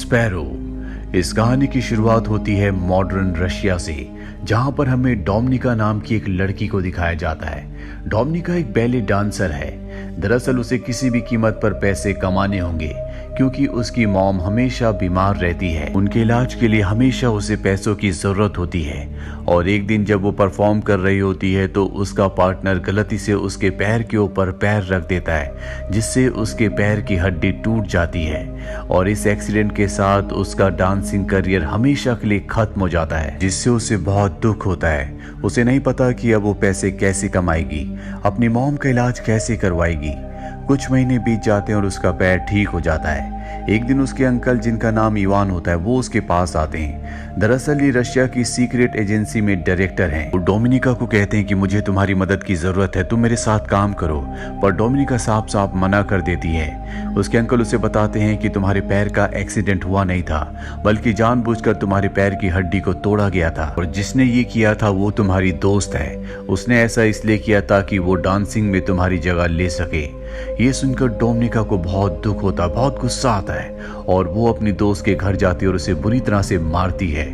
Sparrow. इस कहानी की शुरुआत होती है मॉडर्न रशिया से, जहां पर हमें डोमिनिका नाम की एक लड़की को दिखाया जाता है। डोमिनिका एक बैले डांसर है। दरअसल उसे किसी भी कीमत पर पैसे कमाने होंगे, क्योंकि उसकी मॉम हमेशा बीमार रहती है। उनके इलाज के लिए हमेशा उसे पैसों की जरूरत होती है। और एक दिन जब वो परफॉर्म कर रही होती है तो उसका पार्टनर गलती से उसके पैर के ऊपर पैर रख देता है, जिससे उसके पैर की हड्डी टूट जाती है। और इस एक्सीडेंट के साथ उसका डांसिंग करियर हमेशा के लिए खत्म हो जाता है, जिससे उसे बहुत दुख होता है। उसे नहीं पता कि अब वो पैसे कैसे कमाएगी, अपनी मॉम का इलाज कैसे करवाएगी। कुछ महीने बीत जाते हैं और उसका पैर ठीक हो जाता है। एक दिन उसके अंकल, जिनका नाम इवान होता है, वो उसके पास आते हैं। दरअसल ये रशिया की सीक्रेट एजेंसी में डायरेक्टर हैं। वो डोमिनिका को कहते हैं कि मुझे तुम्हारी मदद की जरूरत है, तुम मेरे साथ काम करो। पर डोमिनिका साफ साफ मना कर देती है। उसके अंकल उसे बताते हैं कि तुम्हारे पैर का एक्सीडेंट हुआ नहीं था, बल्कि जानबूझकर तुम्हारे पैर की हड्डी को तोड़ा गया था, और जिसने ये किया था वो तुम्हारी दोस्त है। उसने ऐसा इसलिए किया ताकि वो डांसिंग में तुम्हारी जगह ले सके। ये सुनकर डोमिनिका को बहुत दुख होता, बहुत गुस्सा आता है, और वो अपनी दोस्त के घर जाती है और उसे बुरी तरह से मारती है।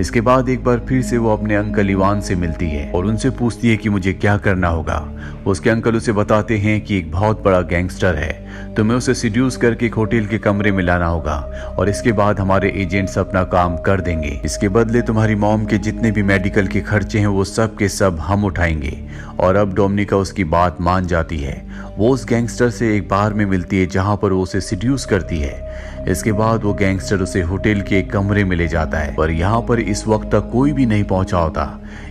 इसके बाद एक बार फिर से वो अपने अंकल इवान से मिलती है और उनसे पूछती है कि मुझे क्या करना होगा। उसके अंकल उसे बताते हैं कि एक बहुत बड़ा गैंगस्टर है, तुम्हें उसे सिड्यूस करके एक होटल के कमरे में लाना होगा, और इसके बाद हमारे एजेंट्स अपना काम कर देंगे। इसके बदले तुम्हारी मॉम के जितने भी मेडिकल के खर्चे हैं वो सब के सब हम उठाएंगे। और अब डोमिनिका उसकी बात मान जाती है। वो उस गैंगस्टर से एक बार में मिलती है जहां पर वो उसे सिड्यूस करती है। इसके बाद वो गैंगस्टर उसे होटल के एक कमरे में ले जाता है, पर यहाँ पर इस वक्त तक कोई भी नहीं पहुंचा होता,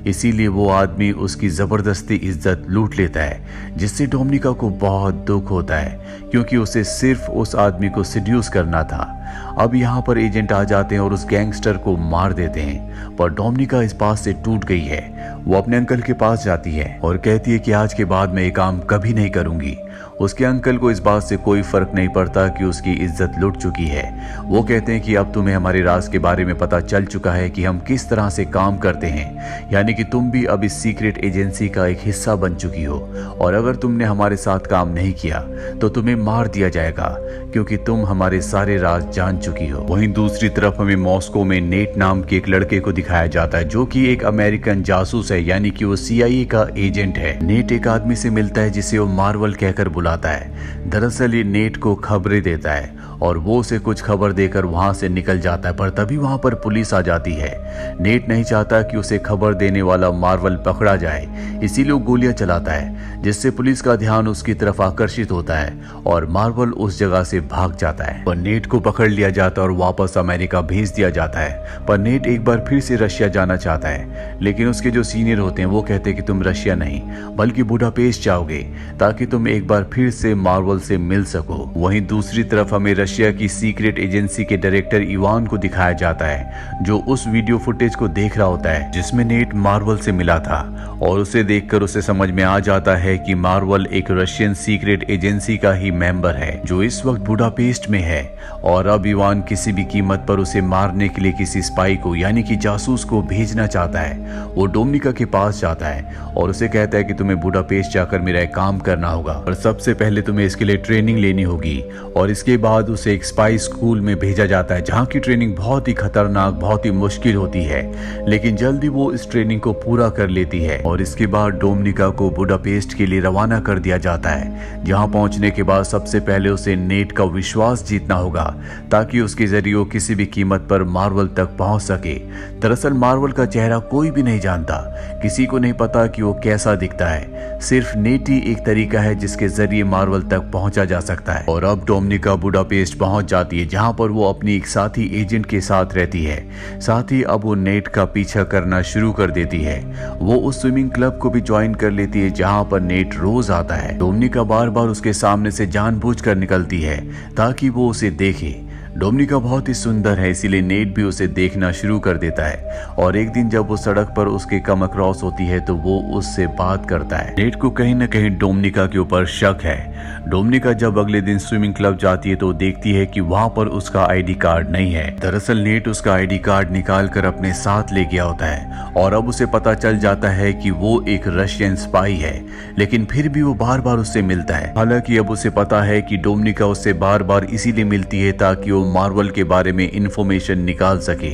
इसीलिए वो आदमी उसकी जबरदस्ती इज्जत लूट लेता है, जिससे डोमिनिका को बहुत दुख होता है, क्योंकि उसे सिर्फ उस आदमी को सिड्यूस करना था। अब यहाँ पर एजेंट आ जाते हैं और उस गैंगस्टर को मार देते हैं, पर डोमिनिका इस बात से टूट गई है। वो अपने अंकल के पास जाती है और कहती है कि आज के बाद मैं ये काम कभी नहीं करूंगी। उसके अंकल को इस बात से कोई फर्क नहीं पड़ता कि उसकी इज्जत लुट चुकी है। वो कहते हैं कि अब तुम्हें हमारे राज के बारे में पता चल चुका है कि हम किस तरह से काम करते हैं, यानी कि तुम भी अब इस सीक्रेट एजेंसी का एक हिस्सा बन चुकी हो, और अगर तुमने हमारे साथ काम नहीं किया तो तुम्हें मार दिया जाएगा, क्योंकि तुम हमारे सारे राज जान चुकी हो। वहीं दूसरी तरफ हमें मॉस्को में नेट नाम के एक लड़के को दिखाया जाता है, जो कि एक अमेरिकन जासूस है, यानी कि वो CIA का एजेंट है। नेट एक आदमी से मिलता है जिसे वो मार्वल कहकर बुलाता है। दरअसल ये नेट को खबरें देता है और वो उसे कुछ खबर देकर वहां से निकल जाता है, पर तभी वहां पर पुलिस आ जाती है। नेट नहीं चाहता कि उसे खबर देने वाला मार्वल पकड़ा जाए, इसीलिए वो गोलियां चलाता है, जिससे पुलिस का ध्यान उसकी तरफ आकर्षित होता है और मार्वल उस जगह से भाग जाता है। पर नेट को पकड़ लिया जाता है और वापस अमेरिका भेज दिया जाता है। पर नेट एक बार फिर से रशिया जाना चाहता है, लेकिन उसके जो सीनियर होते हैं वो कहते हैं कि तुम रशिया नहीं बल्कि बुडापेस्ट जाओगे, ताकि तुम एक बार फिर से मार्वल से मिल सको। वहीं दूसरी तरफ हमें रशिया की सीक्रेट एजेंसी के डायरेक्टर इवान को दिखाया जाता है, जो उस वीडियो फुटेज को देख रहा होता है जिसमें नेट मार्वल से मिला था, और उसे देखकर उसे समझ में आ जाता है कि मार्वल एक रशियन सीक्रेट एजेंसी का ही मेंबर है, जो इस वक्त बुडापेस्ट में है। और अब इवान किसी भी कीमत पर उसे मारने के लिए किसी स्पाई को, यानी कि जासूस को भेजना चाहता है। वो डोमिनिका के पास जाता है और उसे कहता है कि तुम्हें बुडापेस्ट जाकर मेरा एक काम करना होगा, और सबसे पहले तुम्हें इसके लिए ट्रेनिंग लेनी होगी, और इसके बाद उसे एक स्पाई स्कूल में भेजा जाता है, जहाँ की ट्रेनिंग बहुत ही खतरनाक, बहुत ही मुश्किल होती है, लेकिन जल्दी वो इस ट्रेनिंग को पूरा कर लेती है। और इसके बाद डोमिनिका को बुडापेस्ट के लिए रवाना कर दिया जाता है, जहाँ पहुंचने के बाद सबसे पहले उसे नेट का विश्वास जीतना होगा, ताकि उसके जरिए वो किसी भी कीमत पर मार्वल तक पहुंच सके। दरअसल मार्वल का चेहरा कोई भी नहीं जानता, किसी को नहीं पता कि वो कैसा दिखता है, सिर्फ नेट ही एक तरीका है जिसके जरिए मार्वल तक पहुंचा जा सकता है। और अब डोमिनिका बुडापेस्ट पहुंच जाती है, जहां पर वो अपनी एक साथी एजेंट के साथ रहती है। साथ ही अब वो नेट का पीछा करना शुरू कर देती है। वो उस स्विमिंग क्लब को भी ज्वाइन कर लेती है जहां पर नेट रोज आता है। डोमिनिका बार बार उसके सामने से जानबूझकर निकलती है ताकि वो उसे देखे। डोमिनिका बहुत ही सुंदर है, इसीलिए नेट भी उसे देखना शुरू कर देता है। और एक दिन जब वो सड़क पर उसके कम क्रॉस होती है तो वो उससे बात करता है। नेट को कहीं न कहीं डोमिनिका के ऊपर शक है। डोमिनिका जब अगले दिन स्विमिंग क्लब जाती है तो देखती है कि वहां पर उसका ID कार्ड नहीं है। दरअसल नेट उसका ID कार्ड निकाल कर अपने साथ ले गया होता है और अब उसे पता चल जाता है कि वो एक रशियन स्पाई है, लेकिन फिर भी वो बार बार उससे मिलता है। हालांकि अब उसे पता है कि डोमिनिका उससे बार बार इसीलिए मिलती है ताकि वो मार्वल के बारे में इंफॉर्मेशन निकाल सके।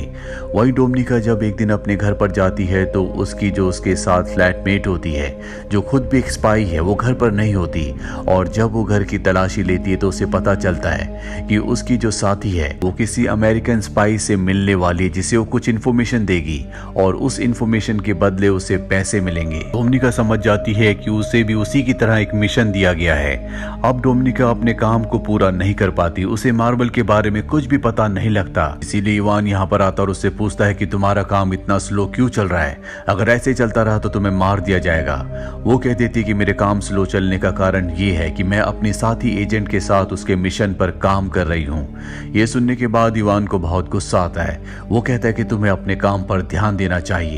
वही डोमिनिका जब एक दिन अपने घर पर जाती है तो उसकी जो उसके साथ फ्लैटमेट होती है, जो खुद भी एक स्पाई है, वो घर पर नहीं होती। और जब वो घर की तलाशी लेती है तो उसे पता चलता है कि उसकी जो साथी है वो किसी अमेरिकन स्पाई से मिलने वाली है, जिसे वो कुछ इन्फॉर्मेशन देगी और उस इन्फॉर्मेशन के बदले उसे पैसे मिलेंगे। डोमिनिका समझ जाती है कि उसे भी उसी की तरह एक मिशन दिया गया है। अब डोमिनिका अपने काम को पूरा नहीं कर पाती, उसे मार्वल के बारे में कुछ भी पता नहीं लगता। इसीलिए इवान यहाँ पर आता और उससे पूछता है कि तुम्हारा काम इतना स्लो क्यों चल रहा है, अगर ऐसे चलता रहा तो तुम्हें मार दिया जाएगा। वो कह देती कि मेरे काम स्लो चलने का कारण ये है कि मैं अपने साथी एजेंट के साथ उसके मिशन पर काम कर रही हूँ। ये सुनने के बाद इवान को बहुत गुस्सा आता है। वो कहता है कि तुम्हें अपने काम पर ध्यान देना चाहिए।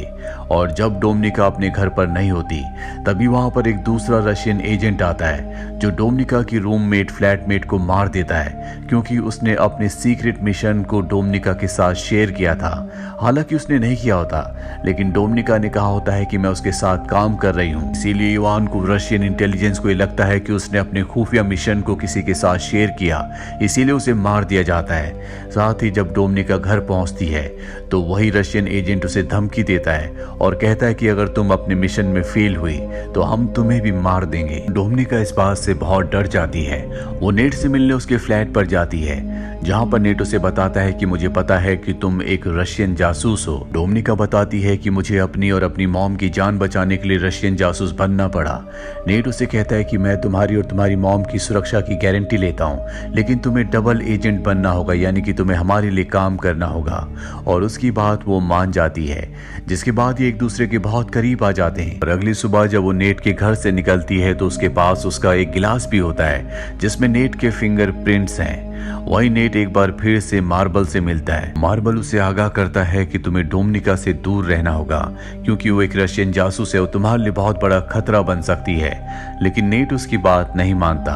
और जब डोमिनिका अपने घर पर नहीं होती तभी वहां पर एक दूसरा रशियन एजेंट आता है जो डोमिनिका की रूममेट फ्लैटमेट को मार देता है, क्योंकि उसने अपने सीक्रेट मिशन को डोमिनिका के साथ शेयर किया था। हालांकि उसने नहीं किया होता, लेकिन डोमिनिका ने कहा होता है कि मैं उसके साथ काम कर रही हूँ। इसीलिए इवान को रशियन इंटेलिजेंस को ये लगता है कि उसने अपने खुफिया मिशन को किसी के साथ शेयर किया, इसीलिए उसे मार दिया जाता है। साथ ही जब डोमिनिका घर पहुंचती है तो वही रशियन एजेंट उसे धमकी देता है और कहता है कि अगर तुम अपने मिशन में फेल हुई तो हम तुम्हें भी मार देंगे। डोमिनिका इस बात से बहुत डर जाती है। वो नेट से मिलने उसके फ्लैट पर जाती है, जहां पर नेट उसे बताता है कि मुझे पता है कि तुम एक रशियन जासूस हो। डोमिनिका बताती है कि मुझे अपनी और अपनी मॉम की जान बचाने के लिए रशियन जासूस बनना पड़ा। नेट उसे कहता है कि मैं तुम्हारी और तुम्हारी मॉम की सुरक्षा की गारंटी लेता हूँ, लेकिन तुम्हें डबल एजेंट बनना होगा, यानी कि तुम्हें हमारे लिए काम करना होगा। और उसकी बात वो मान जाती है, जिसके बाद ये एक दूसरे के बहुत करीब आ जाते हैं। और अगली सुबह जब वो नेट के घर से निकलती है तो उसके पास उसका एक गिलास भी होता है जिसमें नेट के फिंगरप्रिंट्स हैं। वही नेट एक बार फिर से मार्बल से मिलता है। मार्बल उसे आगाह करता है कि तुम्हें डोमिनिका से दूर रहना होगा, क्योंकि वो एक रशियन जासूस है, वो तुम्हारे लिए बहुत बड़ा खतरा बन सकती है। लेकिन नेट उसकी बात नहीं मानता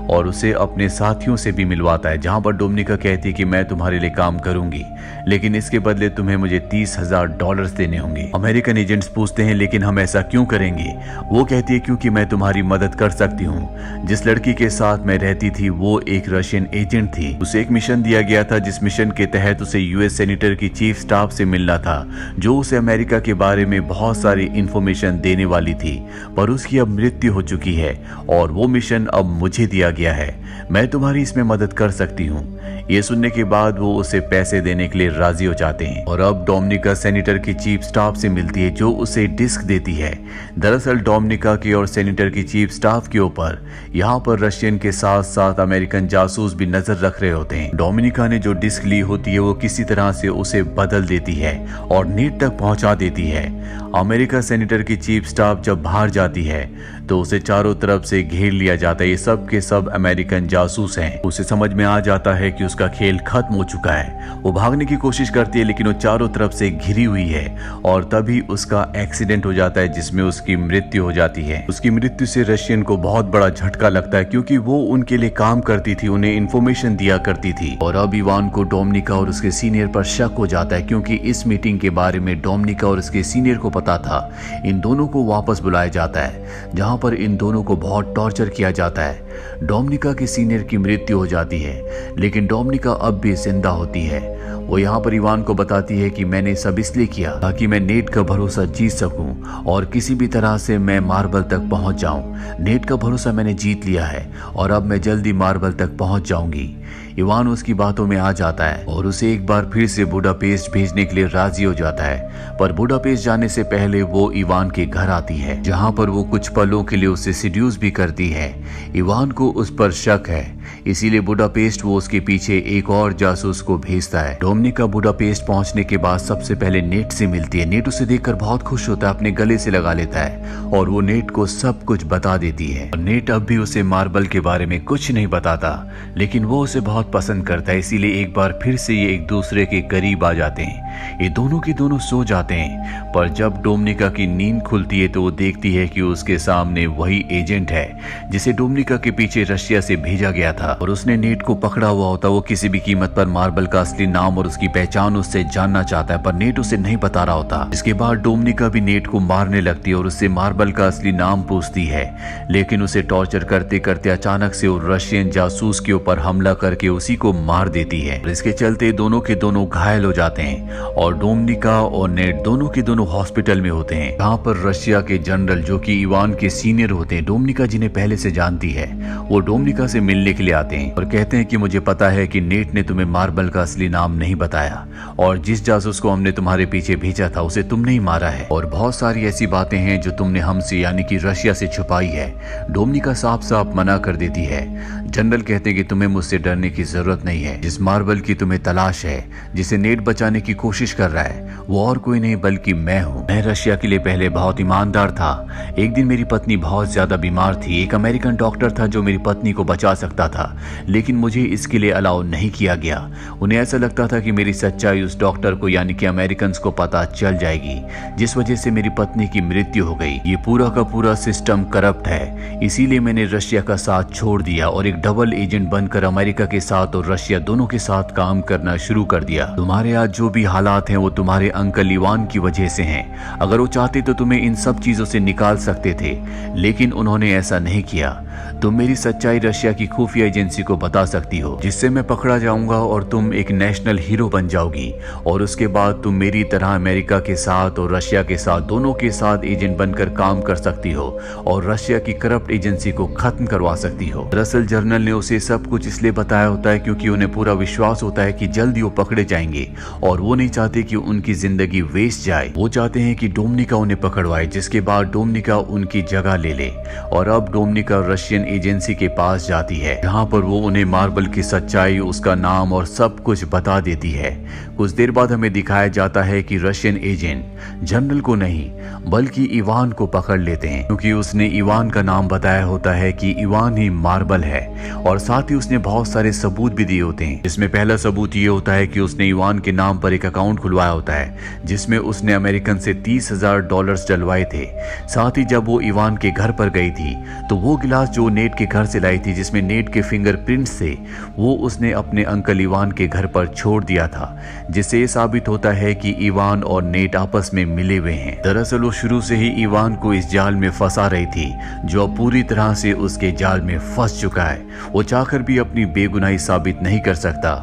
और उसे अपने साथियों से भी मिलवाता है, जहां पर डोमिनिका कहती है कि मैं तुम्हारे लिए काम करूंगी, लेकिन इसके बदले तुम्हें मुझे $30,000 देने होंगे। अमेरिकन एजेंट्स पूछते हैं लेकिन हम ऐसा क्यों करेंगे? वो कहती है क्योंकि मैं तुम्हारी मदद कर सकती हूँ। जिस लड़की के साथ मैं रहती थी वो एक रशियन एजेंट थी। उसे एक मिशन दिया गया था, जिस मिशन के तहत उसे यूएस सेनेटर की चीफ स्टाफ से मिलना था, जो उसे अमेरिका के बारे में बहुत सारी इंफॉर्मेशन देने वाली थी, पर उसकी अब मृत्यु हो चुकी है और वो मिशन अब मुझे दिया गया है। मैं तुम्हारी इसमें मदद कर सकती हूँ। ये सुनने के बाद वो उसे पैसे देने के लिए राजी हो जाते हैं और अब डोमिनिका सेनेटर की चीफ स्टाफ से मिलती है, जो उसे डिस्क देती है। दरअसल डोमिनिका की और सेनेटर की चीफ स्टाफ के ऊपर यहाँ पर रशियन के साथ साथ अमेरिकन जासूस भी नजर रख रहे होते हैं। डोमिनिका ने जो डिस्क ली होती है वो किसी तरह से उसे बदल देती है और नेट तक पहुंचा देती है। अमेरिका सेनेटर की चीफ स्टाफ जब बाहर जाती है तो उसे चारों तरफ से घेर लिया जाता है। ये सब के सब अमेरिकन जासूस हैं। उसे समझ में आ जाता है कि उसका खेल खत्म हो चुका है। वो भागने की कोशिश करती है लेकिन वो चारों तरफ से घिरी हुई है और तभी उसका एक्सीडेंट हो जाता है जिसमें उसकी मृत्यु हो जाती है। उसकी मृत्यु से रशियन को बहुत बड़ा झटका लगता है, क्योंकि वो उनके लिए काम करती थी, उन्हें इंफॉर्मेशन दिया करती थी। और अब इवान को डोमिनिका और उसके सीनियर पर शक हो जाता है, क्योंकि इस मीटिंग के बारे में डोमिनिका और उसके सीनियर को पता था। इन दोनों को वापस बुलाया जाता है, जहां पर इन दोनों को बहुत टॉर्चर किया जाता है। डोमिनिका के सीनियर की मृत्यु हो जाती है, लेकिन डोमिनिका अब भी जिंदा होती है। वो यहाँ पर इवान को बताती है कि मैंने सब इसलिए किया ताकि मैं नेट का भरोसा जीत सकूं और किसी भी तरह से मैं मार्बल तक पहुंच जाऊं। नेट का भरोसा मैंने जीत लिया है और अब मैं जल्दी मार्बल तक पहुंच जाऊंगी। इवान उसकी बातों में आ जाता है और उसे एक बार फिर से बुडापेस्ट भेजने के लिए राजी हो जाता है, पर बुडापेस्ट जाने से पहले वो इवान के घर आती है, जहां पर वो कुछ पलों के लिए उसे सिड्यूस भी करती है। इवान को उस पर शक है, इसीलिए बुडापेस्ट वो उसके पीछे एक और जासूस को भेजता है। डोमिनिका बुडापेस्ट पहुंचने के बाद सबसे पहले नेट से मिलती है। नेट उसे देखकर बहुत खुश होता है, अपने गले से लगा लेता है और वो नेट को सब कुछ बता देती है। नेट अब भी उसे मार्बल के बारे में कुछ नहीं बताता, लेकिन वो उसे बहुत पसंद करता है, इसीलिए एक बार फिर से ये एक दूसरे के करीब आ जाते हैं। ये दोनों के दोनों सो जाते हैं, पर जब डोमिनिका की नींद खुलती है तो वो देखती है कि उसके सामने वही एजेंट है जिसे डोमिनिका के पीछे रशिया से भेजा गया था। था और उसने नेट को पकड़ा हुआ होता। वो किसी भी कीमत पर मार्बल का असली नाम और उसकी पहचान उससे जानना चाहता है, पर नेट उसे नहीं बता रहा होता। इसके बाद डोमिनिका भी नेट को मारने लगती है और उससे मार्बल का असली नाम पूछती है, लेकिन उसे टॉर्चर करते करते अचानक से वो रशियन जासूस के ऊपर हमला करके उसी को मार देती है। इसके चलते दोनों के दोनों घायल हो जाते हैं और डोमिनिका और नेट दोनों के दोनों हॉस्पिटल में होते हैं, जहाँ पर रशिया के जनरल जो कि इवान के सीनियर होते हैं, डोमिनिका जिन्हें पहले से जानती है, वो डोमिनिका से मिलने के लिए आते हैं और कहते हैं कि मुझे पता है कि नेट ने तुम्हें मार्बल का असली नाम नहीं बताया और जिस जासूस को हमने तुम्हारे पीछे भेजा था उसे तुमने ही मारा है और बहुत सारी ऐसी बातें हैं जो तुमने हमसे यानी कि रशिया से छुपाई है। डोमिनिका साफ साफ मना कर देती है। जनरल कहते हैं कि तुम्हें मुझसे डरने की जरूरत नहीं है। जिस मार्बल की तुम्हें तलाश है, जिसे नेट बचाने की कोशिश कर रहा है, वो और कोई नहीं बल्कि मैं हूँ। मैं रशिया के लिए पहले बहुत ईमानदार था। एक दिन मेरी पत्नी बहुत ज्यादा बीमार थी। एक अमेरिकन डॉक्टर था जो मेरी पत्नी को बचा सकता था, लेकिन मुझे इसके लिए अलाउ नहीं किया गया। उन्हें ऐसा लगता था कि मेरी सच्चाई उस डॉक्टर को यानी कि अमेरिकन को पता चल जाएगी, जिस वजह से मेरी पत्नी की मृत्यु हो गई। ये पूरा का पूरा सिस्टम करप्ट है, इसीलिए मैंने रशिया का साथ छोड़ दिया और एक डबल एजेंट बनकर अमेरिका के साथ और रशिया दोनों के साथ काम करना शुरू कर दिया। तुम्हारे आज जो भी हालात हैं वो तुम्हारे अंकल इवान की वजह से हैं। अगर वो चाहते तो तुम्हें इन सब चीजों से निकाल सकते थे, लेकिन उन्होंने ऐसा नहीं किया। तुम मेरी सच्चाई रशिया की खुफिया एजेंसी को बता सकती हो, जिससे मैं पकड़ा जाऊंगा और तुम एक नेशनल हीरो बन जाओगी और उसके बाद तुम मेरी तरह अमेरिका के साथ और रशिया के साथ दोनों के साथ एजेंट बनकर काम कर सकती हो और रशिया की करप्ट एजेंसी को खत्म करवा सकती हो। दरअसल जनरल ने उसे सब कुछ इसलिए बताया होता है क्योंकि उन्हें पूरा विश्वास होता है कि जल्दी वो पकड़े जाएंगे और वो नहीं चाहते कि उनकी जिंदगी वेस्ट जाए। वो चाहते हैं कि डोमिनिका उन्हें पकड़वाए, जिसके बाद डोमिनिका उनकी जगह ले ले और अब डोमिनिका रशियन एजेंसी के पास जाती है, जहां पर वो उन्हें मार्बल की सच्चाई, उसका नाम और सब कुछ बता देती है। कुछ देर बाद हमें दिखाया जाता है कि रशियन एजेंट जनरल को नहीं बल्कि इवान को पकड़ लेते हैं, क्योंकि उसने इवान का नाम बताया होता है कि इवान ही मार्बल है और साथ ही उसने बहुत सारे सबूत भी दिए होते हैं। इसमें पहला सबूत ये होता है कि उसने इवान के नाम पर एक अकाउंट खुलवाया होता है, जिसमें उसने अमेरिकन से $30,000 डलवाए थे। साथ ही जब वो इवान के घर पर गई थी तो वो गिलास जो नेट के घर से लाई थी, जिसमें नेट के फिंगरप्रिंट्स थे, वो उसने अपने अंकल इवान के घर पर छोड़ दिया था, जिससे ये साबित होता है कि इवान और नेट आपस में मिले हुए हैं। दरअसल वो शुरू से ही इवान को इस जाल में फंसा रही थी, जो अब पूरी तरह से उसके जाल में फंस चुका है। वो चाहकर भी अपनी बेगुनाही साबित नहीं कर सकता।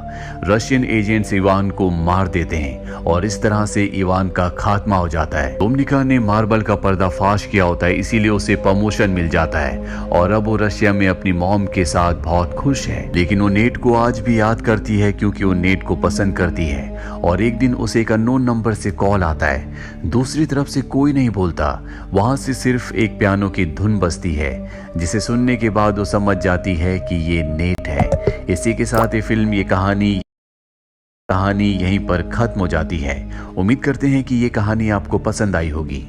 रशियन एजेंट्स इवान को मार देते हैं और इस तरह से इवान का खात्मा हो जाता है। डोमिनिका ने मार्बल का पर्दाफाश किया होता है, इसीलिए उसे प्रमोशन मिल जाता है और अब वो रशिया में अपनी मॉम के साथ बहुत खुश है। लेकिन वो नेट को आज भी याद करती है क्योंकि वो नेट को पसंद करती है और एक दिन उसे एक अननोन नंबर से कॉल आता है। दूसरी तरफ से कोई नहीं बोलता, वहां से सिर्फ एक पियानो की धुन बजती है, जिसे सुनने के बाद वो समझ जाती है कि ये नेट है। इसी के साथ ये फिल्म, ये कहानी यहीं पर खत्म हो जाती है। उम्मीद करते हैं कि ये कहानी आपको पसंद आई होगी।